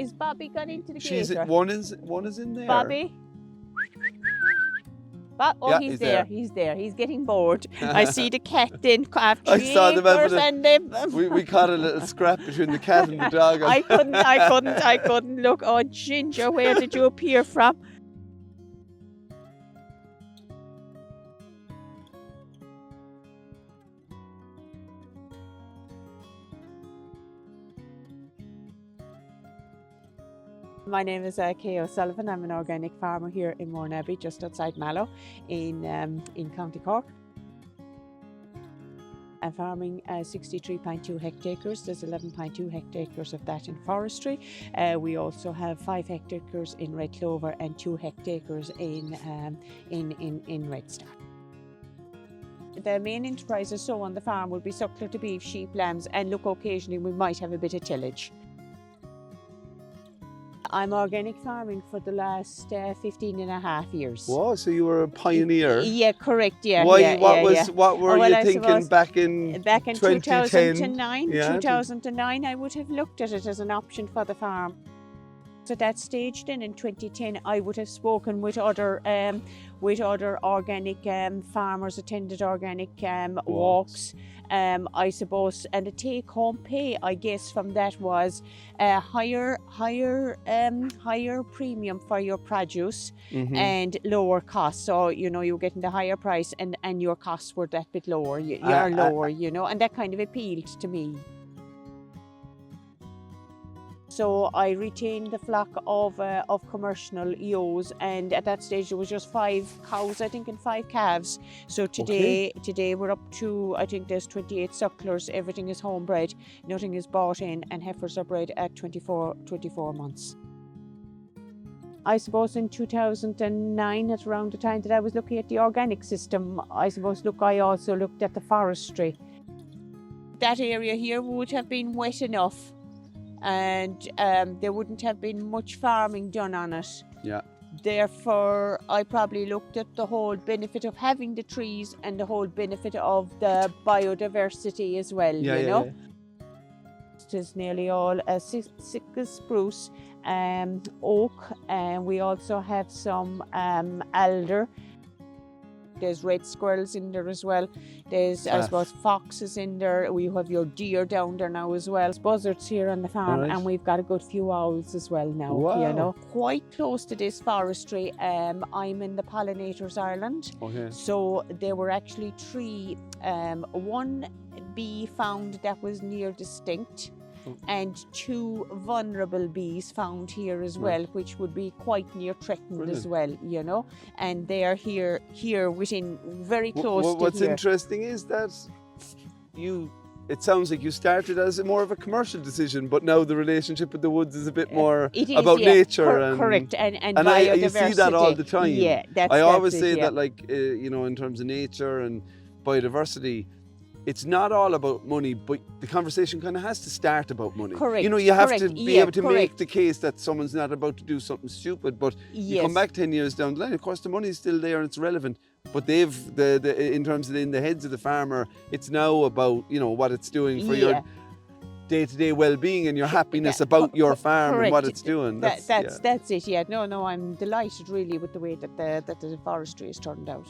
is Bobby gone into the She's gate? one is in there. Bobby? Oh, Yeah, he's there. He's there. He's getting bored. I see the cat in after I saw them having and them. we caught a little scrap between the cat and the dog. I couldn't look. Oh, Ginger, where did you appear from? My name is Kay O'Sullivan. I'm an organic farmer here in Mourneabbey, just outside Mallow, in County Cork. I'm farming 63.2 hectares. There's 11.2 hectares of that in Forestry. We also have 5 hectares in red clover and 2 hectares in red star. The main enterprises so on the farm will be suckler-to-beef, sheep, lambs, and look, occasionally we might have a bit of tillage. I'm organic farming for the last 15 and a half years. Whoa, so you were a pioneer. Yeah, correct, yeah. Why, what were you thinking back in 2009? Yeah. 2009, I would have looked at it as an option for the farm. So at that stage then in 2010, I would have spoken with other organic farmers, attended organic walks. I suppose, and the take-home pay, I guess, from that was higher premium for your produce and lower costs. So you're getting the higher price, and your costs were that bit lower. You're lower, and that kind of appealed to me. So I retained the flock of commercial ewes, and at that stage there was just 5 cows, I think, and 5 calves. So today we're up to, I think there's 28 sucklers. Everything is homebred, nothing is bought in, and heifers are bred at 24 months. I suppose in 2009, at around the time that I was looking at the organic system, I also looked at the forestry. That area here would have been wet enough, and there wouldn't have been much farming done on it. Yeah. Therefore, I probably looked at the whole benefit of having the trees and the whole benefit of the biodiversity as well, Yeah. It is nearly all sickle spruce, oak, and we also have some alder. There's red squirrels in there as well. There's, I suppose, foxes in there. We have your deer down there now as well. There's buzzards here on the farm, and we've got a good few owls as well now. Wow. Quite close to this forestry. I'm in the Pollinators Ireland. Okay. So there were actually 3. One bee found that was near distinct, and 2 vulnerable bees found here as well, which would be quite near threatened as well, and they are here within very close to here. What's interesting is that it sounds like you started as more of a commercial decision, but now the relationship with the woods is a bit more about nature. Correct, and biodiversity. You see that all the time. Yeah, I always say that, like, in terms of nature and biodiversity, it's not all about money, but the conversation kind of has to start about money. Correct. You have to be able to make the case that someone's not about to do something stupid, but you come back 10 years down the line, of course the money's still there and it's relevant, but in terms of in the heads of the farmer, it's now about, what it's doing for your day-to-day well-being and your happiness about your farm and what it's doing. That's it, yeah. No, I'm delighted really with the way that the forestry has turned out.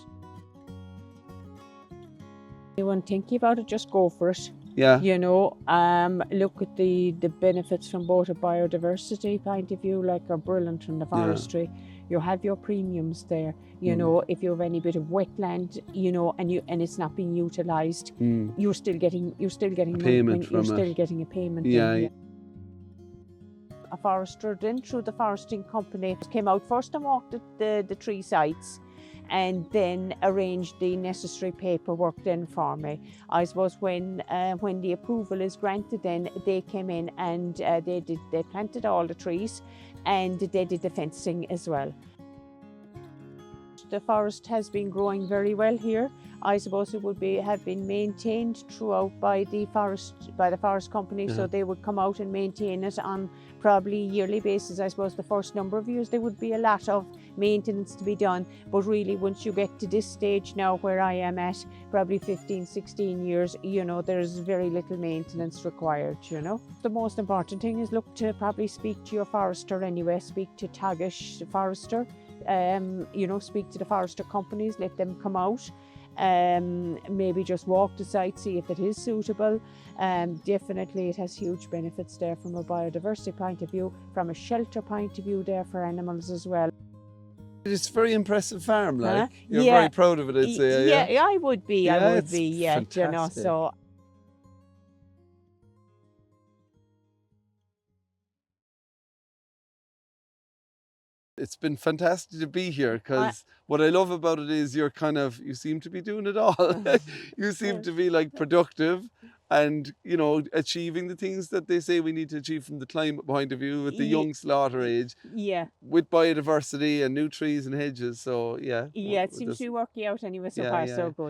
You want thinking about it, just go for it. Yeah. Look at the benefits from both a biodiversity point of view, like are brilliant from the forestry. You have your premiums there. If you have any bit of wetland, and it's not being utilised, you're still getting payment. You're still getting a payment. Yeah. A forester then, through the foresting company, came out first and walked the 3 sites, and then arranged the necessary paperwork then for me. I suppose when the approval is granted, then they came in and they planted all the trees, and they did the fencing as well. The forest has been growing very well here. I suppose it would have been maintained throughout by the forest company. So they would come out and maintain it on probably yearly basis. I suppose the first number of years there would be a lot of maintenance to be done, but really once you get to this stage now where I am at, probably 15, 16 years, you know, there's very little maintenance required, you know. The most important thing is look to probably speak to your forester anyway, speak to Tagish, the forester, you know, speak to the forester companies, let them come out. Maybe just walk the site, see if it is suitable. Definitely it has huge benefits there from a biodiversity point of view, from a shelter point of view there for animals as well. It's a very impressive farm, like. You're very proud of it, I'd say. Yeah, I would be, Fantastic. you know, so. It's been fantastic to be here, because what I love about it is you seem to be doing it all. You seem to be like productive and, you know, achieving the things that they say we need to achieve from the climate point of view with the young slaughter age. Yeah. With biodiversity and new trees and hedges. So, yeah. Yeah, it seems to be working out anyway so far, so good.